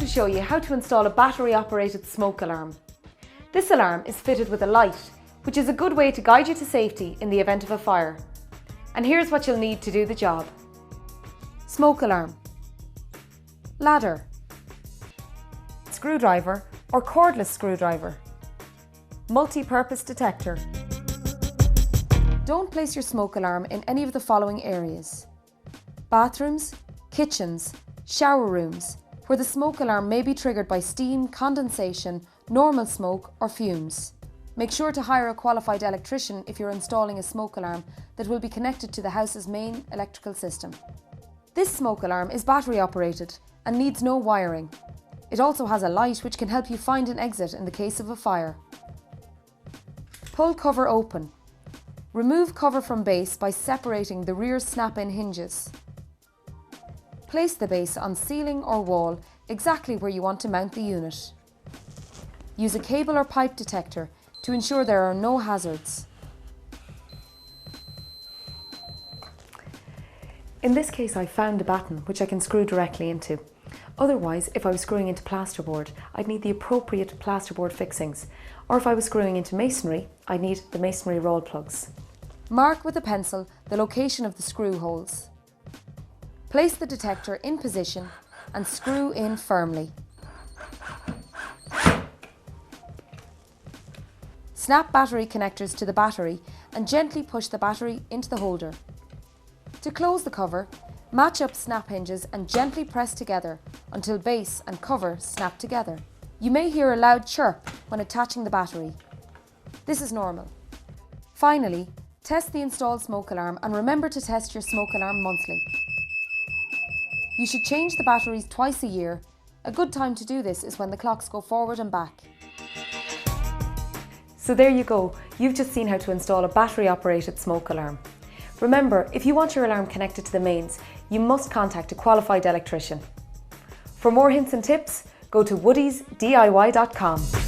show you how to install a battery-operated smoke alarm. This alarm is fitted with a light, which is a good way to guide you to safety in the event of a fire. And here's what you'll need to do the job. Smoke alarm, ladder, screwdriver or cordless screwdriver, multi-purpose detector. Don't place your smoke alarm in any of the following areas: bathrooms, kitchens, shower rooms, where the smoke alarm may be triggered by steam, condensation, normal smoke or fumes. Make sure to hire a qualified electrician if you're installing a smoke alarm that will be connected to the house's main electrical system. This smoke alarm is battery operated and needs no wiring. It also has a light which can help you find an exit in the case of a fire. Pull cover open. Remove cover from base by separating the rear snap-in hinges. Place the base on ceiling or wall exactly where you want to mount the unit. Use a cable or pipe detector to ensure there are no hazards. In this case, I found a batten which I can screw directly into. Otherwise, if I was screwing into plasterboard, I'd need the appropriate plasterboard fixings. Or if I was screwing into masonry, I'd need the masonry roll plugs. Mark with a pencil the location of the screw holes. Place the detector in position and screw in firmly. Snap battery connectors to the battery and gently push the battery into the holder. To close the cover, match up snap hinges and gently press together until base and cover snap together. You may hear a loud chirp when attaching the battery. This is normal. Finally, test the installed smoke alarm and remember to test your smoke alarm monthly. You should change the batteries twice a year. A good time to do this is when the clocks go forward and back. So there you go, you've just seen how to install a battery-operated smoke alarm. Remember, if you want your alarm connected to the mains, you must contact a qualified electrician. For more hints and tips, go to woodiesdiy.com.